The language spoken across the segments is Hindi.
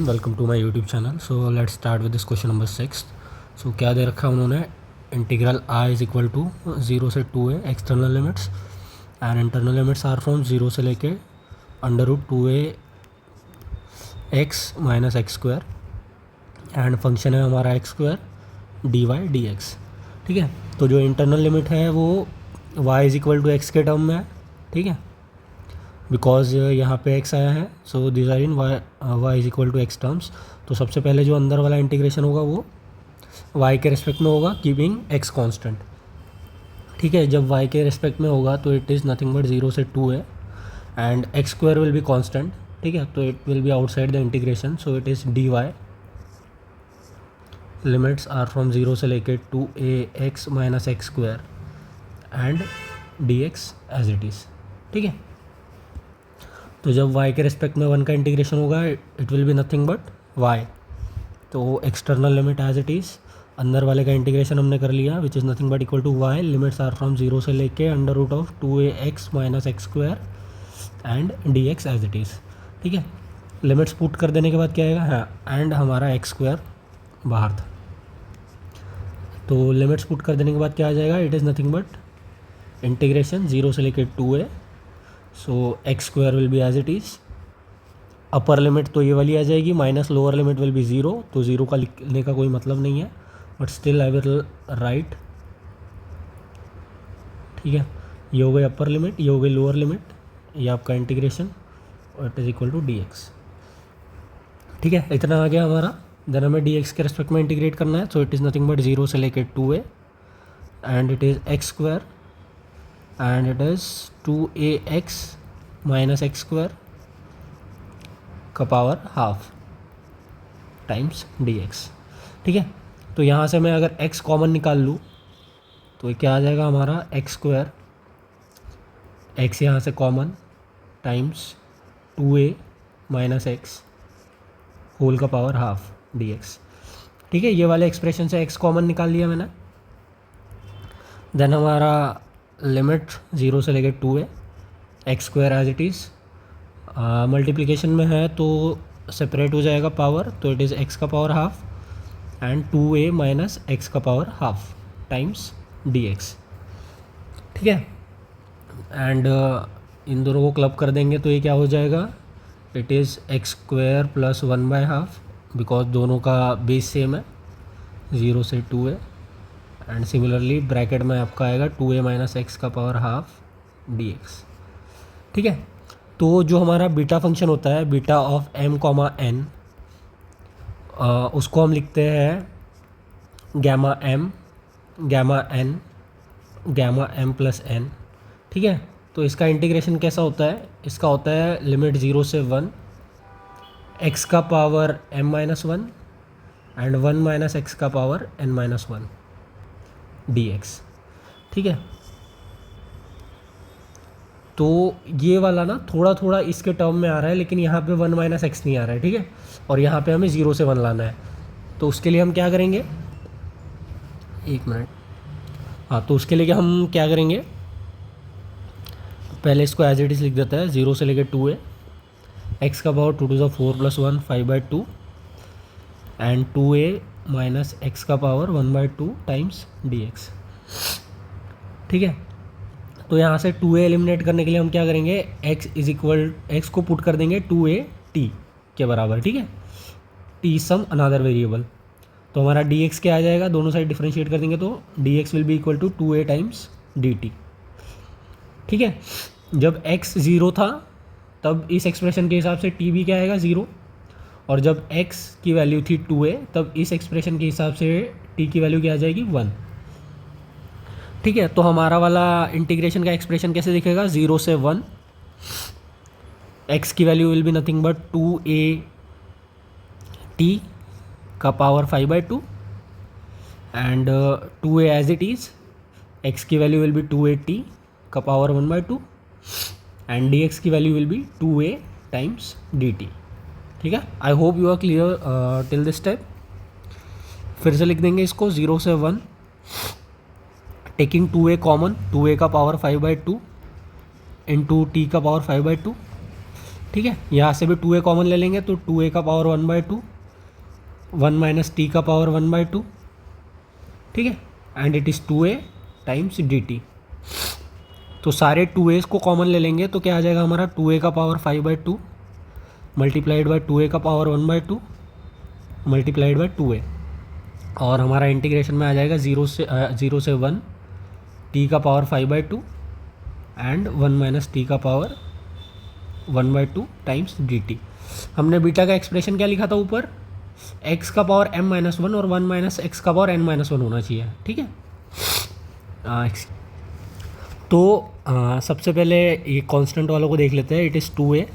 Welcome to my YouTube channel. So let's start with this question number 6। So क्या दे रखा है उन्होंने, integral I is equal to 0 से 2a external limits and internal limits are from 0 से लेके √2a x minus x square and function है हमारा एक्स स्क्वायर dy/dx। ठीक है, तो जो इंटरनल लिमिट है वो y is equal to x के टर्म में है। ठीक है, बिकॉज यहाँ पे x आया है, so this are in y is equal to x terms. तो सबसे पहले जो अंदर वाला इंटीग्रेशन होगा वो y के रिस्पेक्ट में होगा, कीपिंग x कांस्टेंट। ठीक है, जब y के रिस्पेक्ट में होगा तो इट इज़ नथिंग बट 0 से 2 है and x square will be constant. ठीक है, तो it will be outside the integration, so it is dy। Limits are from 0 से लेके 2a x minus x square and dx as it is. ठीक है, तो जब y के रिस्पेक्ट में 1 का इंटीग्रेशन होगा it will be nothing but y। तो external limit as it is, अंदर वाले का इंटीग्रेशन हमने कर लिया which is nothing but equal to y। Limits are from 0 से लेके √2a x minus x square and dx as it is. ठीक है, लिमिट्स पुट कर देने के बाद क्या आएगा, हाँ, एंड हमारा एक्स स्क्वायर बाहर था, तो लिमिट्स पुट कर देने के बाद क्या आ जाएगा, it is nothing but integration 0 से लेके 2a। So x square will be as it is, upper limit तो ये वाली आ जाएगी, minus lower limit will be 0, तो 0 का लिखने का कोई मतलब नहीं है, but still I will write. ठीक है, ये हो गई अपर लिमिट, ये हो गई लोअर लिमिट, ये आपका इंटीग्रेशन और it is equal to dx। ठीक है, इतना आ गया हमारा। देन हमें dx के रेस्पेक्ट में इंटीग्रेट करना है, सो इट इज़ नथिंग बट 0 से लेके 2a and it is x square and it is 2ax minus x square का पावर हाफ टाइम्स dx। ठीक है, तो यहाँ से मैं अगर x कॉमन निकाल लूँ तो ये क्या आ जाएगा हमारा एक्स स्क्वायर, x यहाँ से common times 2a minus x whole का पावर हाफ dx। ठीक है, ये वाले एक्सप्रेशन से x कॉमन निकाल लिया मैंने। देन हमारा लिमिट 0 से लेकर 2a x square as it is, multiplication में है तो सेपरेट हो जाएगा पावर, तो इट इज़ x का power half and 2a minus x का पावर हाफ टाइम्स dx। ठीक है, एंड इन दोनों को क्लब कर देंगे तो ये क्या हो जाएगा, it is x square plus 1/2, because दोनों का बेस सेम है, 0 से 2a एंड सिमिलरली ब्रैकेट में आपका आएगा 2a माइनस एक्स का पावर हाफ dx। ठीक है, तो जो हमारा बीटा फंक्शन होता है, beta of m comma n, उसको हम लिखते हैं gamma m, gamma n, gamma m plus n। ठीक है, तो इसका इंटीग्रेशन कैसा होता है, इसका होता है लिमिट 0 से 1 x का power m minus 1 and 1 minus x का पावर n माइनस 1 dx। ठीक है, तो ये वाला ना थोड़ा थोड़ा इसके टर्म में आ रहा है, लेकिन यहाँ पे 1 माइनस एक्स नहीं आ रहा है। ठीक है, और यहाँ पे हमें 0 से 1 लाना है, तो उसके लिए हम क्या करेंगे, एक मिनट, हाँ, तो उसके लिए हम क्या करेंगे, पहले इसको एज इट इज़ लिख देता है, 0 से लेकर 2a एक्स का power 2 to the 4 plus 1 5/2 and 2a minus x का पावर 1/2 टाइम्स dx। ठीक है, तो यहाँ से 2a एलिमिनेट करने के लिए हम क्या करेंगे, x को पुट कर देंगे 2a t के बराबर। ठीक है, t सम अनदर वेरिएबल, तो हमारा dx क्या आ जाएगा, दोनों साइड डिफरेंशिएट कर देंगे तो dx will be equal to 2a times dt। ठीक है, जब x 0 था तब इस एक्सप्रेशन के हिसाब से t भी क्या आएगा 0, और जब x की वैल्यू थी 2a तब इस एक्सप्रेशन के हिसाब से t की वैल्यू क्या आ जाएगी 1। ठीक है, तो हमारा वाला इंटीग्रेशन का एक्सप्रेशन कैसे दिखेगा, 0 से 1 x की value will be nothing but 2a t का power 5/2 and 2a as it is, x की value will be 2a t का पावर 1/2 एंड dx की value will be 2a times dt। ठीक है, I hope you are clear till this step. फिर से लिख देंगे इसको, 0 से 1 टेकिंग 2a कॉमन, 2a का पावर 5/2 इंटू टी का पावर 5/2 ठीक है, यहाँ से भी 2a कॉमन ले लेंगे तो 2a का पावर 1/2, 1 माइनस टी का पावर 1/2, ठीक है, and it is 2a times dt। तो सारे 2a's को कॉमन ले लेंगे तो क्या आ जाएगा हमारा 2a का पावर 5/2 मल्टीप्लाइड बाई 2a का पावर 1/2 मल्टीप्लाइड बाई 2a, और हमारा इंटीग्रेशन में आ जाएगा 0 से 1 t का पावर 5/2 एंड 1 माइनस टी का पावर 1/2 टाइम्स dt। हमने बीटा का एक्सप्रेशन क्या लिखा था ऊपर, x का पावर m-1 और 1 माइनस एक्स का पावर n-1 होना चाहिए, ठीक है। तो सबसे पहले ये कांस्टेंट वालों को देख लेते हैं। It is 2a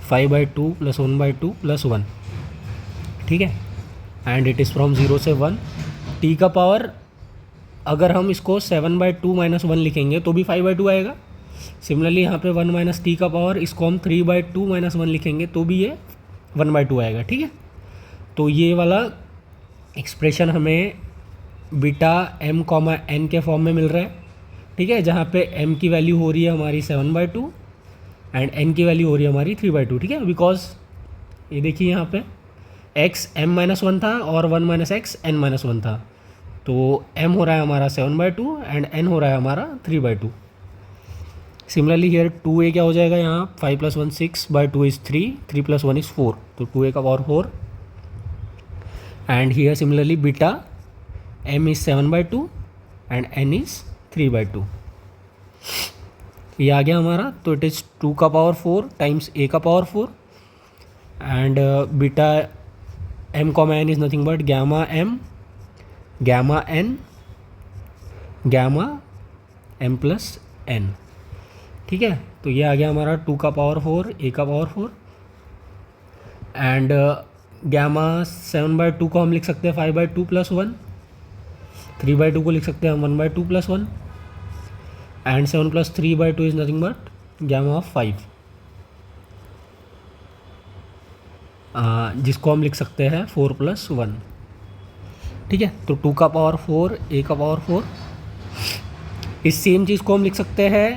5/2 plus 1/2 plus 1, ठीक है, एंड इट इज़ फ्रॉम 0 से 1। t का पावर अगर हम इसको 7/2 माइनस 1 लिखेंगे तो भी 5/2 आएगा। सिमिलरली यहाँ पे 1 माइनस टी का पावर इसको हम 3/2 माइनस 1 लिखेंगे तो भी ये 1/2 आएगा, ठीक है। तो ये वाला एक्सप्रेशन हमें बीटा m कॉमा n के फॉर्म में मिल रहा है, ठीक है, जहाँ पे m की वैल्यू हो रही है हमारी 7/2 एंड n की वैल्यू हो रही है हमारी 3/2, ठीक है। बिकॉज ये देखिए यहाँ पे x m-1 था और 1 माइनस एक्स n-1 था, तो m हो रहा है हमारा 7/2 एंड n हो रहा है हमारा 3/2। सिमिलरली हियर 2a क्या हो जाएगा यहाँ, 5 + 1 6/2 इज़ 3, 3 + 1 इज़ 4, तो 2a का power 4 and here similarly beta m is 7/2 and n is 3/2। ये आ गया हमारा, तो इट इज़ 2 का पावर 4 टाइम्स a का power 4 and beta m comma n is nothing but gamma m gamma n gamma m plus n, ठीक है। तो ये आ गया हमारा 2 का पावर 4 a का पावर 4 एंड गामा 7/2 को हम लिख सकते हैं 5/2 प्लस 1, 3/2 को लिख सकते हैं हम 1/2 plus 1 and 7 + 3/2 is nothing but gamma of 5, जिसको हम लिख सकते हैं 4 + 1, ठीक है। तो 2 का पावर 4 a का पावर 4, इस सेम चीज़ को हम लिख सकते हैं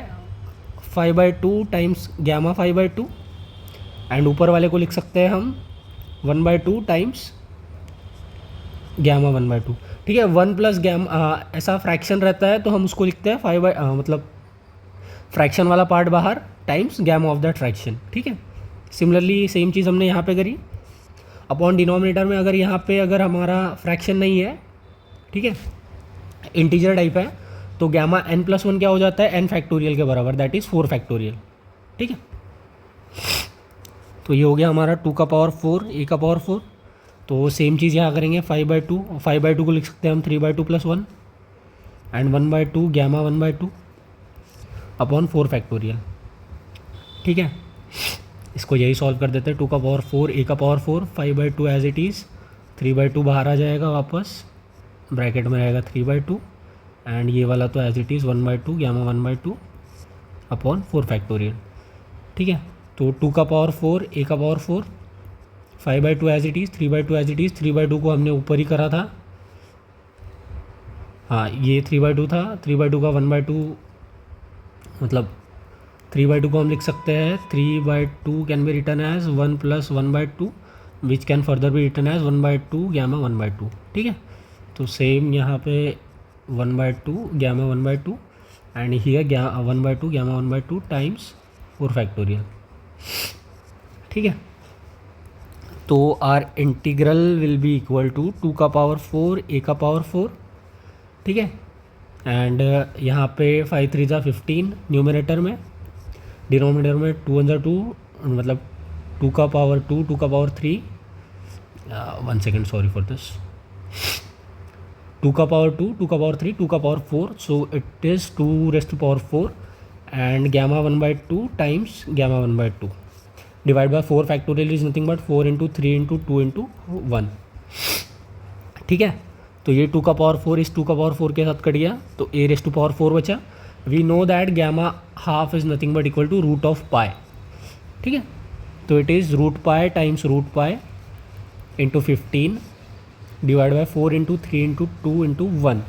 5/2 टाइम्स गामा 5/2 एंड ऊपर वाले को लिख सकते हैं हम 1/2 टाइम्स गामा 1/2, ठीक है। 1 प्लस गामा ऐसा फ्रैक्शन रहता है तो हम उसको लिखते हैं 5 मतलब फ्रैक्शन वाला पार्ट बाहर times gamma of that fraction, ठीक है। सिमिलरली सेम चीज़ हमने यहाँ पे करी अपॉन डिनोमिनेटर में। अगर यहाँ पे अगर हमारा फ्रैक्शन नहीं है, ठीक है, इंटीजर टाइप है, तो गामा n+1 क्या हो जाता है, n फैक्टोरियल के बराबर, दैट इज़ 4 फैक्टोरियल, ठीक है। तो ये हो गया हमारा 2 का पावर 4 a का पावर 4। तो सेम चीज़ यहाँ करेंगे 5/2 को लिख सकते हैं हम 3/2 plus 1 and 1/2 gamma 1/2 upon 4 factorial, ठीक है। इसको यही सॉल्व कर देते हैं। 2 का पावर 4 a का पावर 4 5/2 एज इट इज़, 3/2 बाहर आ जाएगा वापस, ब्रैकेट में रहेगा 3/2 एंड ये वाला तो as it is 1/2 gamma 1/2 upon 4 factorial, ठीक है। तो 2 का पावर 4 a का power 4 5/2 as it is, 3/2 as it is, 3/2 को हमने ऊपर ही करा था, हाँ ये 3/2 था, 3/2 का 1/2 मतलब 3/2 को हम लिख सकते हैं 3/2 can be written as 1 + 1/2 which can further be written as 1/2 gamma 1/2, ठीक है। तो सेम यहाँ पे 1/2 gamma 1/2 and here 1/2 gamma 1/2 times 4 factorial, ठीक है। तो our integral will be equal to 2 का पावर 4 a का पावर 4, ठीक है, एंड यहाँ पे 5 3 जा 15 न्यूमरेटर में, डिनोमिनेटर में 2 1 2 मतलब 2 का पावर 2 2 का power 3 1 second sorry for this, 2 का पावर 2 2 का पावर 3 2 का power 4, so it is 2⁴ and gamma 1/2 times gamma 1/2 divide by 4 factorial is nothing but 4 × 3 × 2 × 1, ठीक है। तो ये 2 का पावर 4 इस 2 का पावर 4 के साथ कट गया, तो a⁴ बचा। We know that gamma half is nothing but equal to √π, ठीक है। तो it is √π times √π into 15 divide by 4 × 3 × 2 × 1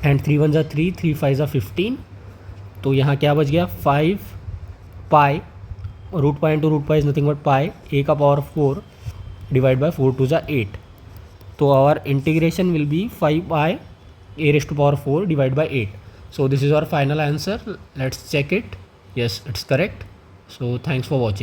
and 3 1 जा 3 3 5 जा 15। तो यहाँ क्या बच गया 5π root pi into root pi is nothing but pi A का power 4 divide by 4 2 8. So our integration will be 5 by a raised to power 4 divided by 8. So this is our final answer. Let's check it. Yes, it's correct. So thanks for watching.